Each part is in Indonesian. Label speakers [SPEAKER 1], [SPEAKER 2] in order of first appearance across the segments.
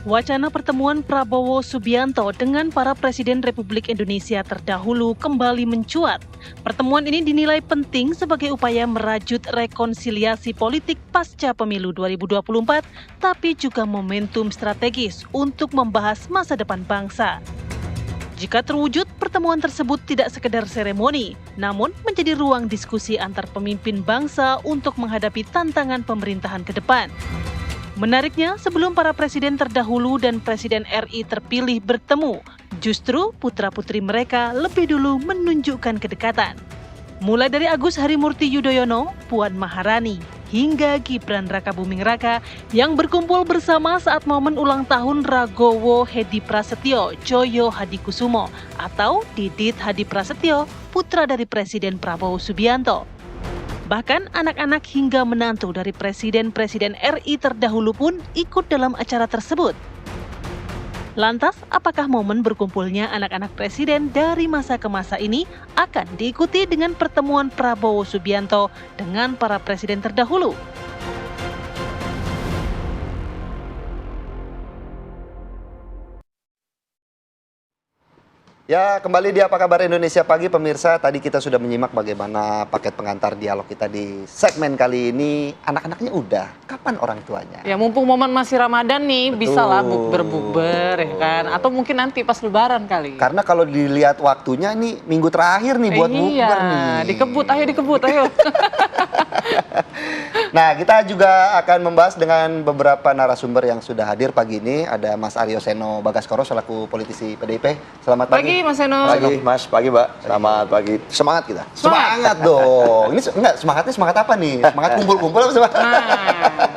[SPEAKER 1] Wacana pertemuan Prabowo Subianto dengan para Presiden Republik Indonesia terdahulu kembali mencuat. Pertemuan ini dinilai penting sebagai upaya merajut rekonsiliasi politik pasca pemilu 2024, tapi juga momentum strategis untuk membahas masa depan bangsa. Jika terwujud, pertemuan tersebut tidak sekedar seremoni, namun menjadi ruang diskusi antar pemimpin bangsa untuk menghadapi tantangan pemerintahan ke depan. Menariknya, sebelum para presiden terdahulu dan Presiden RI terpilih bertemu, justru putra-putri mereka lebih dulu menunjukkan kedekatan. Mulai dari Agus Harimurti Yudhoyono, Puan Maharani, hingga Gibran Rakabuming Raka yang berkumpul bersama saat momen ulang tahun Ragowo Hedi Prasetyo Joyo Hadikusumo atau Didit Hadi Prasetyo, putra dari Presiden Prabowo Subianto. Bahkan anak-anak hingga menantu dari presiden-presiden RI terdahulu pun ikut dalam acara tersebut. Lantas, apakah momen berkumpulnya anak-anak presiden dari masa ke masa ini akan diikuti dengan pertemuan Prabowo Subianto dengan para presiden terdahulu?
[SPEAKER 2] Ya, kembali di Apa Kabar Indonesia Pagi, pemirsa. Tadi kita sudah menyimak bagaimana paket pengantar dialog kita di segmen kali ini. Anak-anaknya udah, kapan orang tuanya?
[SPEAKER 3] Ya, mumpung momen masih Ramadan nih,
[SPEAKER 2] Betul.
[SPEAKER 3] bisa lah bukber-bukber ya kan. Atau mungkin nanti pas Lebaran kali.
[SPEAKER 2] Karena kalau dilihat waktunya ini minggu terakhir nih buat bukber nih.
[SPEAKER 3] Dikebut, ayo.
[SPEAKER 2] Nah, kita juga akan membahas dengan beberapa narasumber yang sudah hadir pagi ini. Ada Mas Aryo Seno Bagaskoro selaku politisi PDIP. Selamat pagi.
[SPEAKER 3] Mas Seno.
[SPEAKER 4] Pagi Mas, pagi Mbak. Selamat pagi. Semangat kita.
[SPEAKER 2] Semangat dong. Ini enggak, semangatnya semangat apa nih? Semangat kumpul-kumpul apa semangat?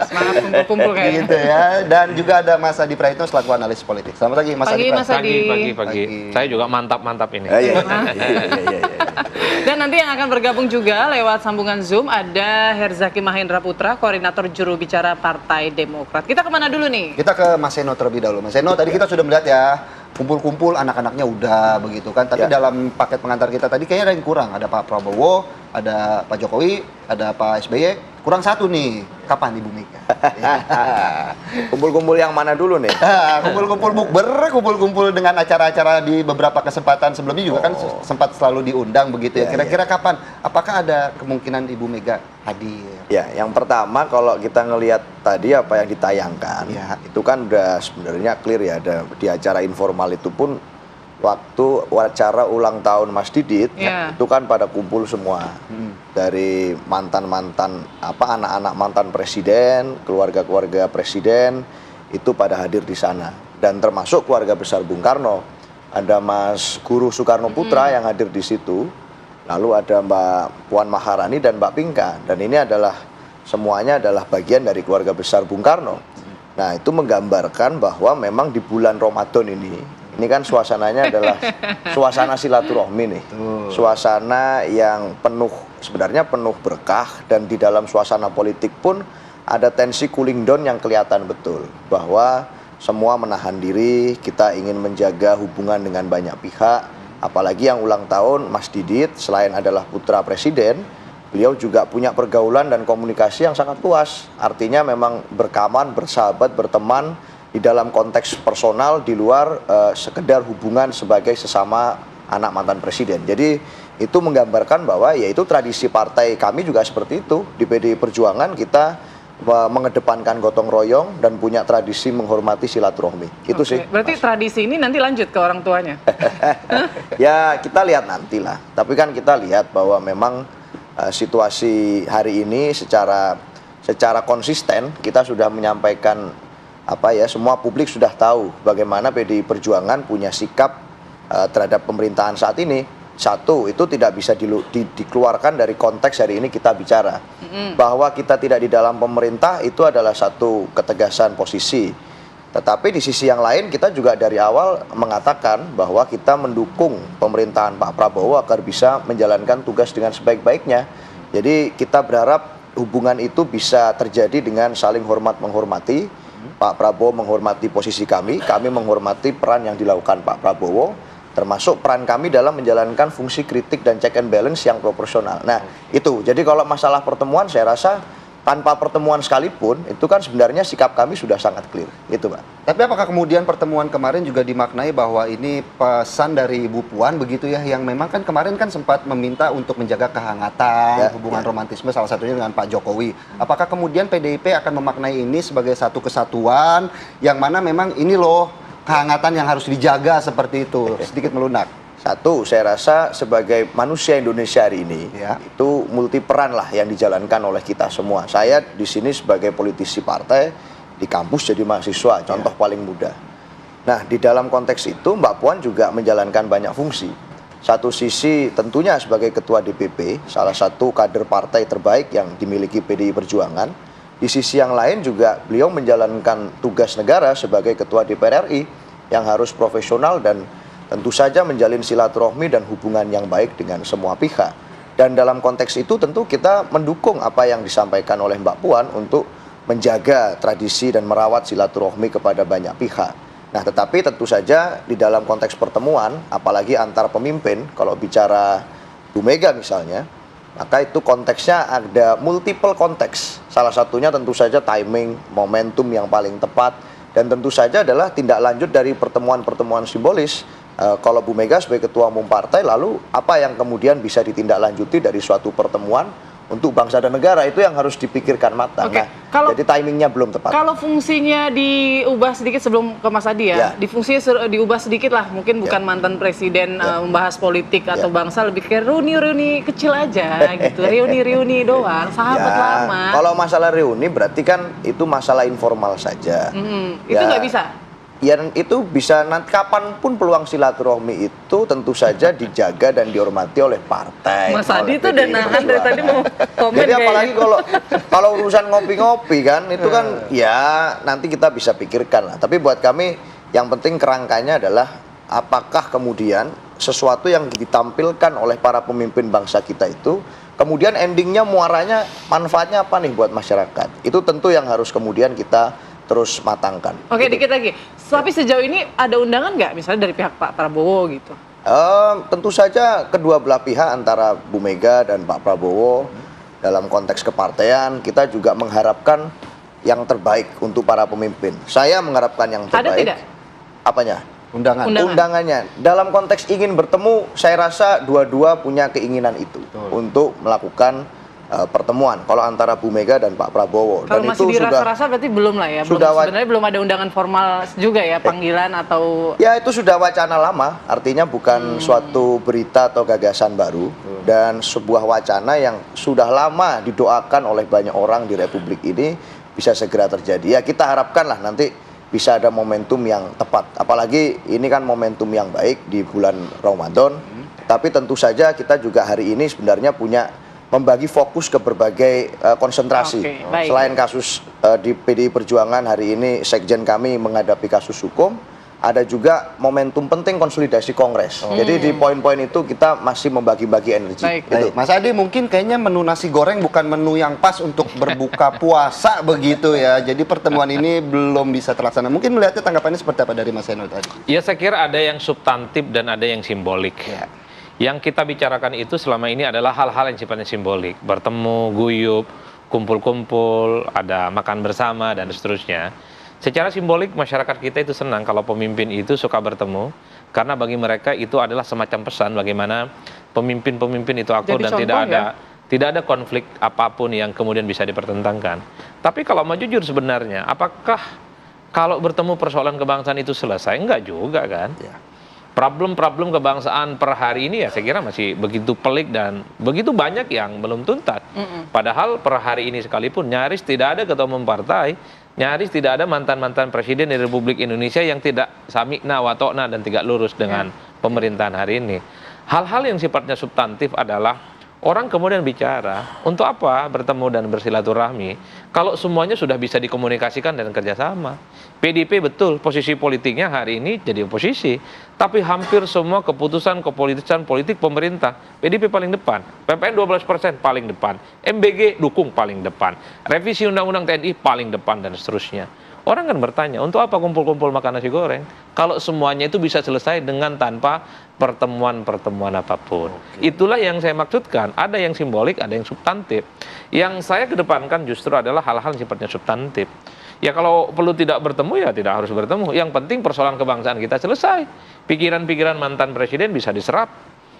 [SPEAKER 3] Semangat kumpul-kumpul kayaknya.
[SPEAKER 2] Gitu ya. Dan juga ada Mas Adi Praitno selaku analis politik. Selamat pagi Mas Adi.
[SPEAKER 3] Mas Adi.
[SPEAKER 5] Pagi. Saya juga mantap ini.
[SPEAKER 4] Iya.
[SPEAKER 3] Dan nanti yang akan bergabung juga lewat sambungan Zoom ada Herzaki Mahendra Putra, koordinator juru bicara Partai Demokrat. Kita kemana dulu nih?
[SPEAKER 2] Kita ke Mas Seno terlebih dahulu. Mas Seno, tadi kita sudah melihat ya, kumpul-kumpul anak-anaknya udah begitu kan. Tapi dalam paket pengantar kita tadi kayaknya ada yang kurang. Ada Pak Prabowo, ada Pak Jokowi, ada Pak SBY. Kurang satu nih. Kapan Ibu Mega?
[SPEAKER 4] Kumpul-kumpul yang mana dulu nih?
[SPEAKER 2] Kumpul-kumpul bukber, kumpul-kumpul dengan acara-acara di beberapa kesempatan sebelumnya juga kan sempat selalu diundang begitu ya. Kira-kira kapan? Apakah ada kemungkinan Ibu Mega hadir?
[SPEAKER 4] Ya, yang pertama kalau kita ngelihat tadi apa yang ditayangkan, itu kan udah sebenarnya clear ya. Ada di acara informal itu pun waktu acara ulang tahun Mas Didit, itu kan pada kumpul semua. Dari mantan-mantan anak-anak mantan presiden, keluarga-keluarga presiden itu pada hadir di sana. Dan termasuk keluarga besar Bung Karno. Ada Mas Guru Soekarno Putra yang hadir di situ. Lalu ada Mbak Puan Maharani dan Mbak Pinka. Dan ini adalah semuanya adalah bagian dari keluarga besar Bung Karno. Nah, itu menggambarkan bahwa memang di bulan Ramadan ini kan suasananya adalah suasana silaturahmi nih. Suasana yang sebenarnya penuh berkah, dan di dalam suasana politik pun ada tensi cooling down yang kelihatan betul. Bahwa semua menahan diri, kita ingin menjaga hubungan dengan banyak pihak. Apalagi yang ulang tahun Mas Didit, selain adalah putra presiden, beliau juga punya pergaulan dan komunikasi yang sangat luas. Artinya memang berkawan, bersahabat, berteman, di dalam konteks personal di luar sekedar hubungan sebagai sesama anak mantan presiden. Jadi itu menggambarkan bahwa yaitu tradisi partai kami juga seperti itu. Di PDI Perjuangan kita mengedepankan gotong royong dan punya tradisi menghormati silaturahmi. Itu sih.
[SPEAKER 3] Berarti tradisi ini nanti lanjut ke orang tuanya?
[SPEAKER 4] Ya kita lihat nantilah. Tapi kan kita lihat bahwa memang situasi hari ini secara konsisten kita sudah menyampaikan semua publik sudah tahu bagaimana PDI Perjuangan punya sikap terhadap pemerintahan saat ini. Satu, itu tidak bisa dikeluarkan dari konteks hari ini kita bicara. Bahwa kita tidak di dalam pemerintah itu adalah satu ketegasan posisi. Tetapi di sisi yang lain kita juga dari awal mengatakan bahwa kita mendukung pemerintahan Pak Prabowo agar bisa menjalankan tugas dengan sebaik-baiknya. Jadi kita berharap hubungan itu bisa terjadi dengan saling hormat-menghormati. Pak Prabowo menghormati posisi kami menghormati peran yang dilakukan Pak Prabowo, termasuk peran kami dalam menjalankan fungsi kritik dan check and balance yang proporsional. Nah, itu. Jadi kalau masalah pertemuan saya rasa tanpa pertemuan sekalipun, itu kan sebenarnya sikap kami sudah sangat clear, gitu Pak.
[SPEAKER 2] Tapi apakah kemudian pertemuan kemarin juga dimaknai bahwa ini pesan dari Ibu Puan begitu ya, yang memang kan kemarin kan sempat meminta untuk menjaga kehangatan, hubungan romantisme salah satunya dengan Pak Jokowi. Apakah kemudian PDIP akan memaknai ini sebagai satu kesatuan yang mana memang ini loh kehangatan yang harus dijaga seperti itu, sedikit melunak?
[SPEAKER 4] Satu, saya rasa sebagai manusia Indonesia hari ini, itu multi peran lah yang dijalankan oleh kita semua. Saya di sini sebagai politisi partai, di kampus jadi mahasiswa, contoh paling mudah. Nah, di dalam konteks itu Mbak Puan juga menjalankan banyak fungsi. Satu sisi tentunya sebagai ketua DPP, salah satu kader partai terbaik yang dimiliki PDI Perjuangan. Di sisi yang lain juga beliau menjalankan tugas negara sebagai ketua DPR RI yang harus profesional dan tentu saja menjalin silaturahmi dan hubungan yang baik dengan semua pihak. Dan dalam konteks itu tentu kita mendukung apa yang disampaikan oleh Mbak Puan untuk menjaga tradisi dan merawat silaturahmi kepada banyak pihak. Nah, tetapi tentu saja di dalam konteks pertemuan, apalagi antar pemimpin, kalau bicara Bu Mega misalnya, maka itu konteksnya ada multiple konteks. Salah satunya tentu saja timing, momentum yang paling tepat, dan tentu saja adalah tindak lanjut dari pertemuan-pertemuan simbolis. Kalau Bu Mega sebagai ketua umum partai, lalu apa yang kemudian bisa ditindaklanjuti dari suatu pertemuan untuk bangsa dan negara, itu yang harus dipikirkan matang.
[SPEAKER 3] Oke.
[SPEAKER 4] Nah, jadi timingnya belum tepat.
[SPEAKER 3] Kalau fungsinya diubah sedikit sebelum ke Mas Adi ya, di fungsinya diubah sedikit lah, mungkin bukan mantan presiden membahas politik atau bangsa, lebih kayak reuni-reuni kecil aja gitu, reuni-reuni doang, sahabat lama.
[SPEAKER 4] Kalau masalah reuni berarti kan itu masalah informal saja.
[SPEAKER 3] Itu nggak bisa?
[SPEAKER 4] Ya, itu bisa nanti kapanpun peluang silaturahmi itu tentu saja dijaga dan dihormati oleh partai.
[SPEAKER 3] Mas Adi tuh udah nahan dari tadi mau komen.
[SPEAKER 4] Jadi apalagi kalau urusan ngopi-ngopi kan itu kan ya nanti kita bisa pikirkan lah. Tapi buat kami yang penting kerangkanya adalah apakah kemudian sesuatu yang ditampilkan oleh para pemimpin bangsa kita itu kemudian endingnya muaranya manfaatnya apa nih buat masyarakat. Itu tentu yang harus kemudian kita terus matangkan.
[SPEAKER 3] Oke, dikit lagi. Tapi sejauh ini ada undangan nggak, misalnya dari pihak Pak Prabowo gitu?
[SPEAKER 4] Tentu saja kedua belah pihak antara Bu Mega dan Pak Prabowo dalam konteks kepartean kita juga mengharapkan yang terbaik untuk para pemimpin. Saya mengharapkan yang terbaik.
[SPEAKER 3] Ada tidak?
[SPEAKER 4] Apanya?
[SPEAKER 2] Undangannya.
[SPEAKER 4] Dalam konteks ingin bertemu, saya rasa dua-dua punya keinginan itu untuk melakukan pertemuan kalau antara Bu Mega dan Pak Prabowo.
[SPEAKER 3] Kalau
[SPEAKER 4] dan
[SPEAKER 3] masih
[SPEAKER 4] itu
[SPEAKER 3] dirasa-rasa berarti belum lah ya. Sebenarnya belum ada undangan formal juga ya, panggilan atau...
[SPEAKER 4] Ya, itu sudah wacana lama, artinya bukan suatu berita atau gagasan baru, dan sebuah wacana yang sudah lama didoakan oleh banyak orang di Republik ini bisa segera terjadi. Ya, kita harapkanlah nanti bisa ada momentum yang tepat. Apalagi ini kan momentum yang baik di bulan Ramadan, tapi tentu saja kita juga hari ini sebenarnya punya membagi fokus ke berbagai konsentrasi. Selain kasus di PDI Perjuangan hari ini, sekjen kami menghadapi kasus hukum, ada juga momentum penting konsolidasi Kongres. Jadi di poin-poin itu kita masih membagi-bagi energi.
[SPEAKER 2] Baik. Mas Adi, mungkin kayaknya menu nasi goreng bukan menu yang pas untuk berbuka puasa begitu ya. Jadi pertemuan ini belum bisa terlaksana. Mungkin melihatnya tanggapannya seperti apa dari Mas Heno tadi?
[SPEAKER 5] Ya, saya kira ada yang substantif dan ada yang simbolik. Yang kita bicarakan itu selama ini adalah hal-hal yang sifatnya simbolik. Bertemu, guyup, kumpul-kumpul, ada makan bersama, dan seterusnya. Secara simbolik, masyarakat kita itu senang kalau pemimpin itu suka bertemu, karena bagi mereka itu adalah semacam pesan bagaimana pemimpin-pemimpin itu akur dan tidak ada konflik apapun yang kemudian bisa dipertentangkan. Tapi kalau mau jujur sebenarnya, apakah kalau bertemu persoalan kebangsaan itu selesai? Enggak juga kan? Problem-problem kebangsaan per hari ini ya saya kira masih begitu pelik dan begitu banyak yang belum tuntas. Padahal per hari ini sekalipun nyaris tidak ada ketua umum partai, nyaris tidak ada mantan-mantan presiden di Republik Indonesia yang tidak sami'na wa ta'na dan tidak lurus dengan pemerintahan hari ini. Hal-hal yang sifatnya substantif adalah orang kemudian bicara, untuk apa bertemu dan bersilaturahmi kalau semuanya sudah bisa dikomunikasikan dan kerjasama. PDIP betul posisi politiknya hari ini jadi oposisi, tapi hampir semua keputusan politik pemerintah PDIP paling depan, PPN 12% paling depan, MBG dukung paling depan, revisi undang-undang TNI paling depan, dan seterusnya. Orang kan bertanya, untuk apa kumpul-kumpul makan nasi goreng? Kalau semuanya itu bisa selesai dengan tanpa pertemuan-pertemuan apapun. Itulah yang saya maksudkan. Ada yang simbolik, ada yang substantif. Yang saya kedepankan justru adalah hal-hal yang sifatnya substantif. Ya kalau perlu tidak bertemu ya tidak harus bertemu. Yang penting persoalan kebangsaan kita selesai. Pikiran-pikiran mantan presiden bisa diserap,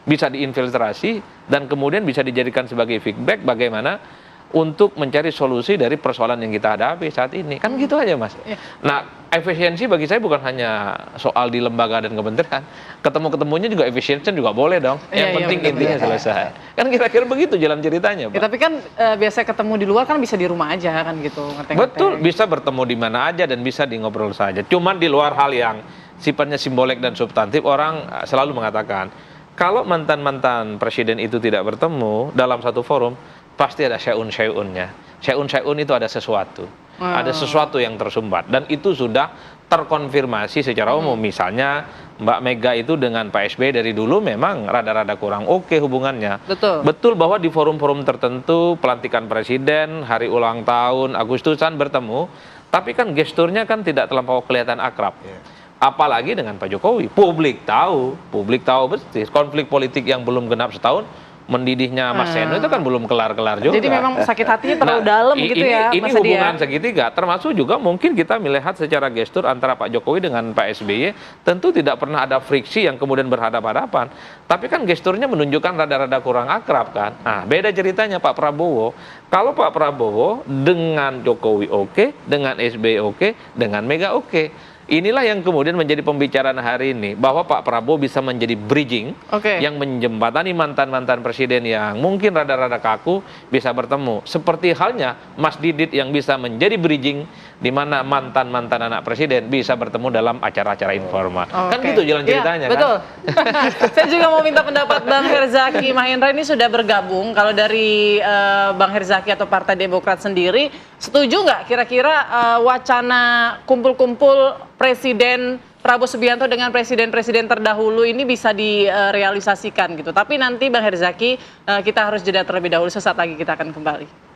[SPEAKER 5] bisa diinfiltrasi, dan kemudian bisa dijadikan sebagai feedback bagaimana untuk mencari solusi dari persoalan yang kita hadapi saat ini. Kan gitu aja, Mas. Nah, efisiensi bagi saya bukan hanya soal di lembaga dan kementerian. Ketemu-ketemunya juga efisiensi juga boleh dong. Yang penting intinya selesai. Kan kira-kira begitu jalan ceritanya, Pak.
[SPEAKER 3] Ya, tapi kan biasa ketemu di luar kan bisa di rumah aja kan gitu.
[SPEAKER 5] Betul, bisa bertemu di mana aja dan bisa di ngobrol saja. Cuman di luar hal yang sifatnya simbolik dan substantif, orang selalu mengatakan, kalau mantan-mantan presiden itu tidak bertemu dalam satu forum, pasti ada syai'un-syai'unnya. Syai'un-syai'un itu ada sesuatu. Ada sesuatu yang tersumbat. Dan itu sudah terkonfirmasi secara umum. Misalnya Mbak Mega itu dengan Pak SBY dari dulu memang rada-rada kurang oke hubungannya.
[SPEAKER 3] Betul.
[SPEAKER 5] Betul bahwa di forum-forum tertentu, pelantikan presiden, hari ulang tahun, Agustusan bertemu. Tapi kan gesturnya kan tidak terlampau kelihatan akrab. Apalagi dengan Pak Jokowi. Publik tahu persis. Konflik politik yang belum genap setahun, mendidihnya Mas Seno itu kan belum kelar-kelar juga.
[SPEAKER 3] Jadi memang sakit hatinya terlalu dalam gitu ya,
[SPEAKER 5] ini
[SPEAKER 3] Mas Adi ya?
[SPEAKER 5] hubungan segitiga, termasuk juga mungkin kita melihat secara gestur antara Pak Jokowi dengan Pak SBY, tentu tidak pernah ada friksi yang kemudian berhadapan-hadapan. Tapi kan gesturnya menunjukkan rada-rada kurang akrab kan. Nah, beda ceritanya Pak Prabowo. Kalau Pak Prabowo dengan Jokowi oke, dengan SBY oke, dengan Mega oke. Inilah yang kemudian menjadi pembicaraan hari ini, bahwa Pak Prabowo bisa menjadi bridging yang menjembatani mantan-mantan presiden yang mungkin rada-rada kaku bisa bertemu. Seperti halnya Mas Didit yang bisa menjadi bridging di mana mantan-mantan anak presiden bisa bertemu dalam acara-acara informal. Kan gitu jalan ceritanya,
[SPEAKER 3] betul.
[SPEAKER 5] Kan?
[SPEAKER 3] Saya juga mau minta pendapat Bang Herzaki Mahendra, ini sudah bergabung. Kalau dari Bang Herzaki atau Partai Demokrat sendiri, setuju nggak kira-kira wacana kumpul-kumpul Presiden Prabowo Subianto dengan presiden-presiden terdahulu ini bisa direalisasikan gitu? Tapi nanti Bang Herzaki, kita harus jeda terlebih dahulu, sesaat lagi kita akan kembali.